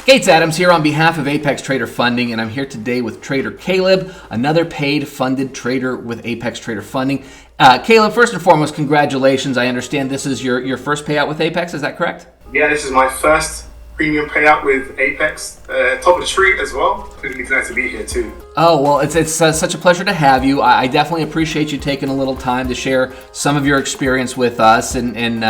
Gates Adams here on behalf of Apex Trader Funding, and I'm here today with Trader Caleb, another paid funded trader with Apex Trader Funding. Caleb, first and foremost, congratulations. I understand this is your first payout with Apex, is that correct? Yeah, this is my first premium payout with Apex, top of the street as well. Pretty excited to be here too. Oh, well, it's such a pleasure to have you. I definitely appreciate you taking a little time to share some of your experience with us, and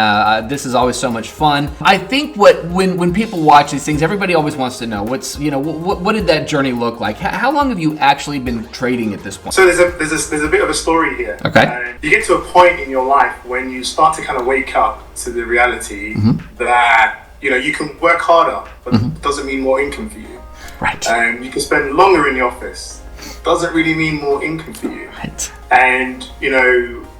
this is always so much fun. I think when people watch these things, everybody always wants to know what did that journey look like? How long have you actually been trading at this point? So there's a bit of a story here. Okay. You get to a point in your life when you start to kind of wake up to the reality that you can work harder, but it doesn't mean more income for you. Right. You can spend longer in the office. Doesn't really mean more income for you. Right. And,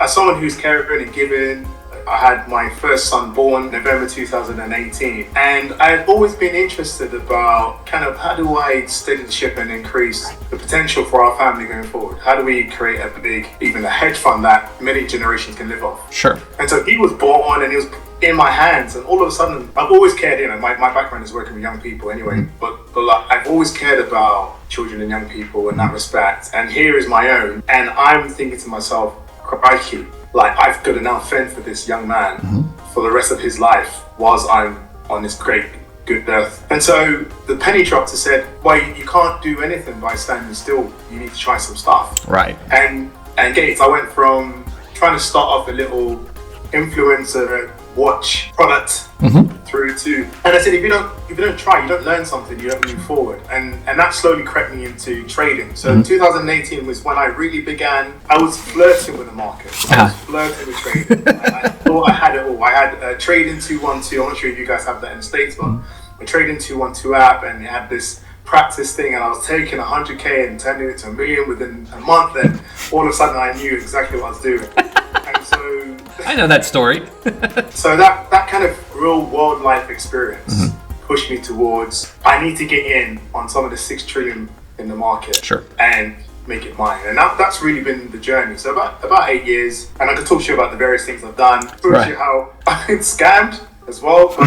as someone who's caring and giving, I had my first son born November 2018. And I've always been interested about kind of how do I steady the ship and increase the potential for our family going forward? How do we create a big, even a hedge fund that many generations can live off? Sure. And so he was born and he was in my hands, and all of a sudden I've always cared, my background is working with young people anyway, but like, I've always cared about children and young people in that respect, and here is my own, and I'm thinking to myself, crikey, like I've got to now fend for this young man for the rest of his life whilst I'm on this great good earth. And so the penny dropped and said, well, you can't do anything by standing still, you need to try some stuff. Right. And Gates, I went from trying to start off a little influencer watch product through to, and I said, if you don't try, you don't learn something, you don't move forward, and that slowly crept me into trading. So 2018 was when I really began. I was flirting with the market. I was flirting with trading. I thought I had it all. I had Trading 212. I'm not sure if you guys have that in the States, but a Trading 212 app, and it had this practice thing, and I was taking 100k and turning it to $1 million within a month, and all of a sudden I knew exactly what I was doing. And so I know that story. So that kind of real world life experience pushed me towards, I need to get in on some of the 6 trillion in the market. Sure. And make it mine. And that's really been the journey. So about 8 years, and I can talk to you about the various things I've done, talk to you how I've been scammed as well, but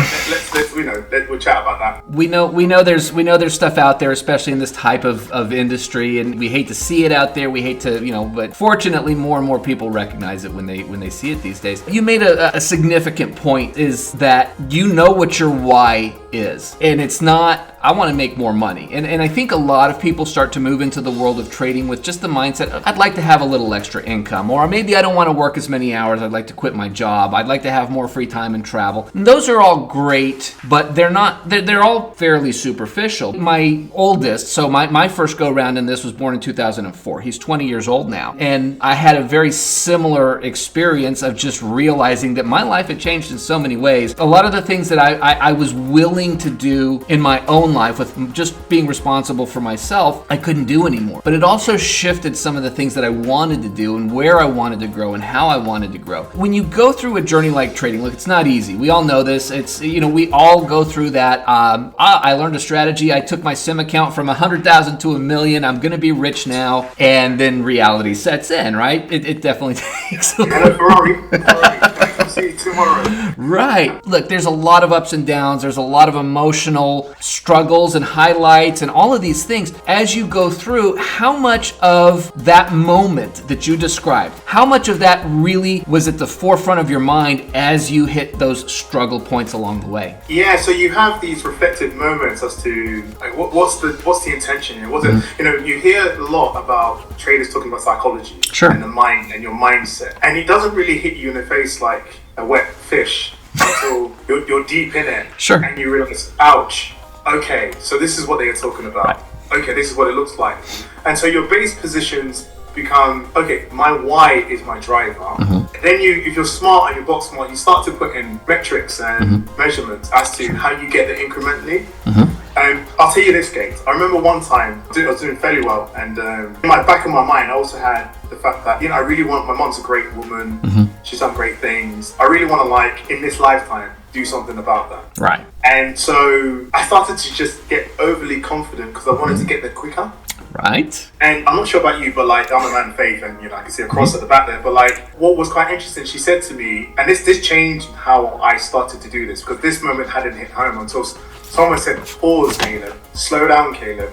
we'll chat about that. We know there's stuff out there, especially in this type of industry, and we hate to see it out there. We hate to, but fortunately, more and more people recognize it when they see it these days. You made a significant point, is that you know what your why is, and it's not, I want to make more money. And I think a lot of people start to move into the world of trading with just the mindset of, I'd like to have a little extra income, or maybe I don't want to work as many hours, I'd like to quit my job, I'd like to have more free time and travel. And those are all great, but they're all fairly superficial. My oldest, so my first go round in this was born in 2004. He's 20 years old now. And I had a very similar experience of just realizing that my life had changed in so many ways. A lot of the things that I was willing to do in my own life with just being responsible for myself, I couldn't do anymore. But it also shifted some of the things that I wanted to do and where I wanted to grow and how I wanted to grow. When you go through a journey like trading, look, it's not easy. We all know this. It's, we all go through that. I learned a strategy. I took my sim account from 100,000 to 1 million. I'm going to be rich now. And then reality sets in, right? It definitely takes a little. Ferrari. See you tomorrow. Right. Look, there's a lot of ups and downs. There's a lot of emotional struggles and highlights and all of these things. As you go through, how much of that moment that you described, how much of that really was at the forefront of your mind as you hit those struggle points along the way? Yeah, so you have these reflective moments as to like, what's the intention here? You hear a lot about traders talking about psychology and the mind and your mindset, and it doesn't really hit you in the face like a wet fish until you're deep in it. Sure. And you realize, ouch, okay, so this is what they are talking about. Right. Okay, this is what it looks like. And so your base positions become, okay, my why is my driver. Then if you're smart and you're box smart, you start to put in metrics and measurements as to how you get there incrementally. And I'll tell you this, Gates. I remember one time I was doing fairly well, and in my back of my mind, I also had the fact that I really want. My mom's a great woman. She's done great things. I really want to, in this lifetime, do something about that. Right. And so I started to just get overly confident because I wanted to get there quicker. Right. And I'm not sure about you, but I'm a man of faith, and I can see a cross at the back there. But what was quite interesting, she said to me, and this changed how I started to do this, because this moment hadn't hit home until Someone said, pause, Caleb. Slow down, Caleb.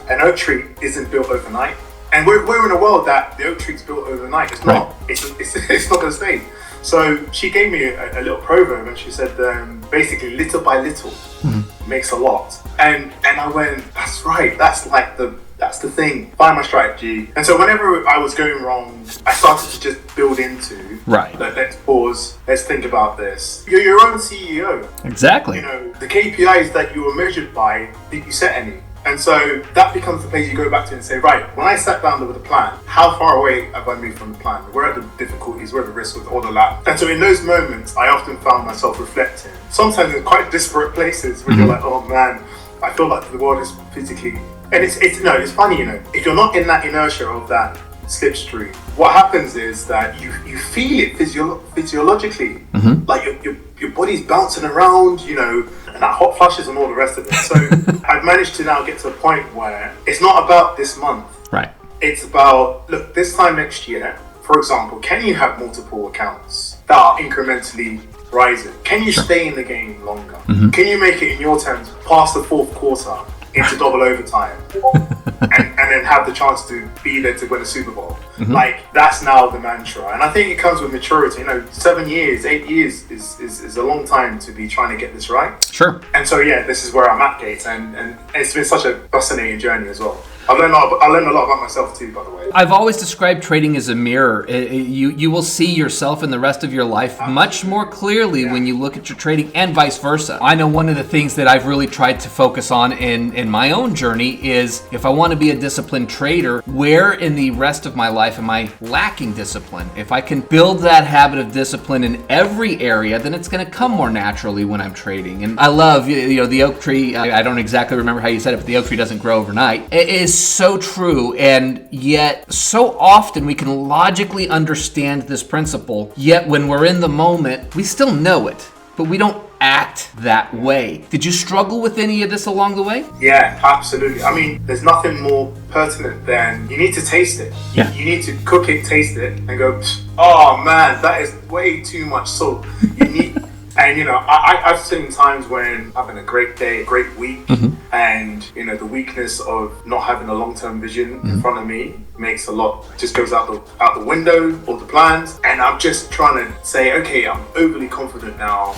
An oak tree isn't built overnight. And we're in a world that the oak tree's built overnight. It's not. It's not going to stay. So she gave me a little proverb, and she said, basically, little by little makes a lot. And I went, that's right. That's the thing. Find my strategy. And so whenever I was going wrong, I started to just build into, let's pause. Let's think about this. You're your own CEO. Exactly. You know, the KPIs that you were measured by, did you set any? And so that becomes the place you go back to and say, right, when I sat down with a plan, how far away have I moved from the plan? Where are the difficulties? Where are the risks with all of that? And so in those moments, I often found myself reflecting, sometimes in quite disparate places where you're like, oh man, I feel like the world is physically... And it's funny, you know, if you're not in that inertia of that slipstream, what happens is that you feel it physiologically, like your body's bouncing around, you know, and that hot flushes and all the rest of it. So I've managed to now get to a point where it's not about this month. Right. It's about, look, this time next year, for example, can you have multiple accounts that are incrementally rising? Can you stay in the game longer? Can you make it, in your terms, past the fourth quarter into double overtime and then have the chance to be there to win a Super Bowl? Like, that's now the mantra. And I think it comes with maturity. You know, 7 years, 8 years is a long time to be trying to get this right. Sure. And so, yeah, this is where I'm at, Gates. And it's been such a fascinating journey as well. I learned a lot about myself too, by the way. I've always described trading as a mirror. You will see yourself in the rest of your life much more clearly when you look at your trading, and vice versa. I know one of the things that I've really tried to focus on in my own journey is, if I want to be a disciplined trader, where in the rest of my life am I lacking discipline? If I can build that habit of discipline in every area, then it's going to come more naturally when I'm trading. And I love, you know, the oak tree. I don't exactly remember how you said it, but the oak tree doesn't grow overnight. It is so true, and yet so often we can logically understand this principle, yet when we're in the moment, we still know it, but we don't act that way. Did you struggle with any of this along the way? Yeah, absolutely. I mean, there's nothing more pertinent than you need to taste it. Yeah. You need to cook it, taste it, and go, oh man, that is way too much salt. You need... And, you know, I've seen times when having a great day, a great week, and, you know, the weakness of not having a long-term vision in front of me makes a lot, just goes out the window, all the plans. And I'm just trying to say, okay, I'm overly confident now.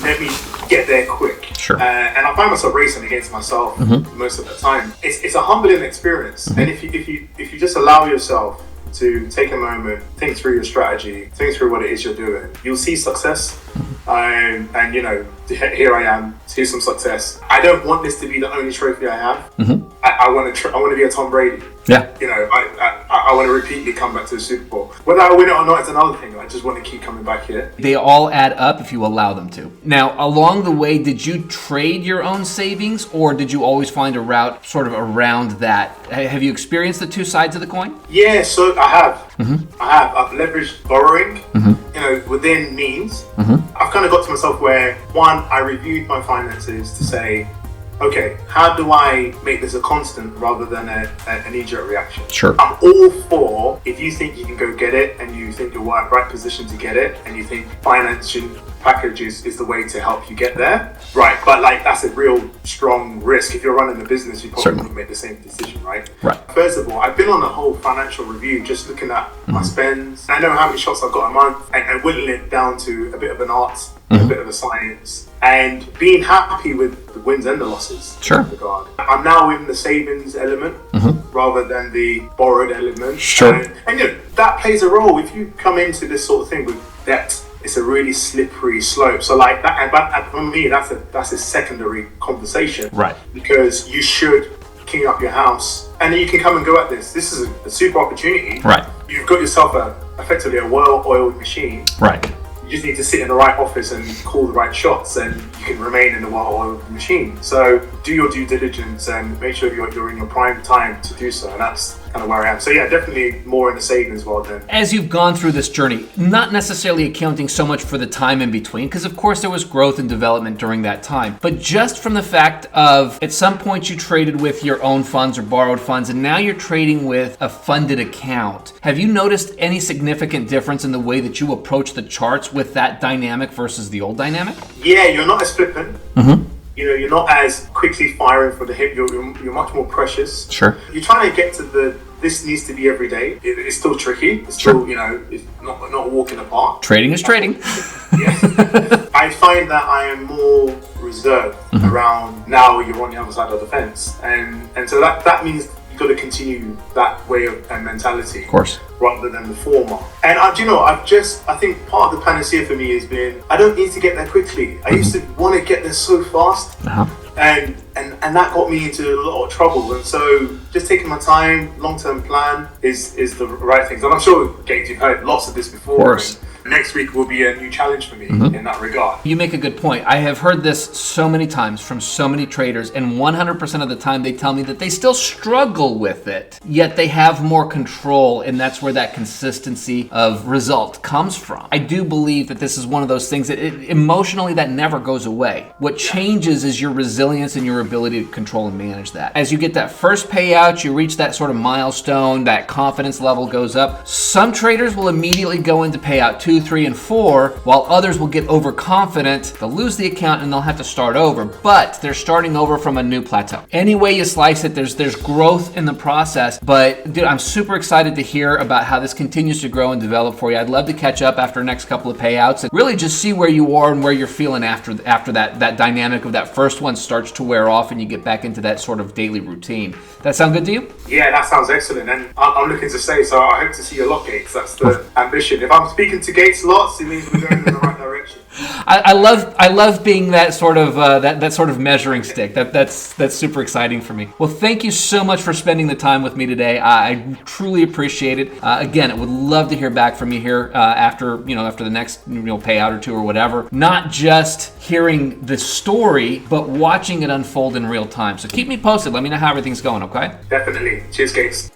Let me get there quick. Sure. And I find myself racing against myself most of the time. It's a humbling experience. And if you just allow yourself to take a moment, think through your strategy, think through what it is you're doing, you'll see success. And you know, here I am, here's some success. I don't want this to be the only trophy I have. I want to be a Tom Brady. Yeah. You know, I want to repeatedly come back to the Super Bowl. Whether I win it or not, it's another thing. I just want to keep coming back here. They all add up if you allow them to. Now, along the way, did you trade your own savings, or did you always find a route sort of around that? Have you experienced the two sides of the coin? Yeah, so I have. I've leveraged borrowing, you know, within means. I've kind of got to myself where, one, I reviewed my finances to say, okay, how do I make this a constant rather than a knee-jerk reaction? Sure. I'm all for, if you think you can go get it and you think you're in the right position to get it and you think financial package is the way to help you get there, right? But like, that's a real strong risk. If you're running a business, you probably wouldn't make the same decision, right? Right. First of all, I've been on a whole financial review, just looking at my spends. I know how many shots I've got a month and whittling it down to a bit of an art, a bit of a science, and being happy with the wins and the losses. Sure. In that regard. I'm now in the savings element rather than the borrowed element. Sure. And you know, that plays a role. If you come into this sort of thing with debt, it's a really slippery slope. So like that, but for me, that's a secondary conversation. Right. Because you should king up your house, and then you can come and go at this. This is a super opportunity. Right. You've got yourself effectively a well-oiled machine. Right. You just need to sit in the right office and call the right shots, and you can remain in the well-oiled machine. So do your due diligence and make sure you're in your prime time to do so. And that's kind of where I am. So yeah, definitely more in the savings world then. As you've gone through this journey, not necessarily accounting so much for the time in between, because of course there was growth and development during that time, but just from the fact of at some point you traded with your own funds or borrowed funds, and now you're trading with a funded account. Have you noticed any significant difference in the way that you approach the charts with that dynamic versus the old dynamic? Yeah, you're not as flippant. you're not as quickly firing for the hip. You're much more precious. Sure. You're trying to get to this needs to be every day. It's still tricky. It's still, it's not a walk in the park. Trading is trading. Yeah. I find that I am more reserved around now you're on the other side of the fence. And so that means you've got to continue that way of mentality. Of course. Rather than the former. And I think part of the panacea for me has been, I don't need to get there quickly. I used to want to get there so fast. And that got me into a lot of trouble. And so just taking my time, long-term plan is the right thing. And I'm sure, Gates, you've heard lots of this before. Of course. Next week will be a new challenge for me in that regard. You make a good point. I have heard this so many times from so many traders, and 100% of the time they tell me that they still struggle with it, yet they have more control, and that's where that consistency of result comes from. I do believe that this is one of those things that emotionally that never goes away. What changes is your resilience and your ability to control and manage that. As you get that first payout, you reach that sort of milestone, that confidence level goes up. Some traders will immediately go into payout 2, 3, and 4, while others will get overconfident. They'll lose the account and they'll have to start over, but they're starting over from a new plateau. Any way you slice it, there's growth in the process. But dude, I'm super excited to hear about how this continues to grow and develop for you. I'd love to catch up after the next couple of payouts and really just see where you are and where you're feeling after that dynamic of that first one starts to wear off and you get back into that sort of daily routine. That sound good to you? Yeah, that sounds excellent. And I'm looking to stay, so I hope to see you a lot, Gates. That's the ambition. If I'm speaking to Gates lots, it means we're going in the right direction. I love being that sort of that sort of measuring stick. That's super exciting for me. Well, thank you so much for spending the time with me today. I truly appreciate it. Again, I would love to hear back from you here after the next payout or two or whatever. Not just hearing the story, but watching it unfold in real time. So keep me posted. Let me know how everything's going. Okay? Definitely. Cheers, Gates.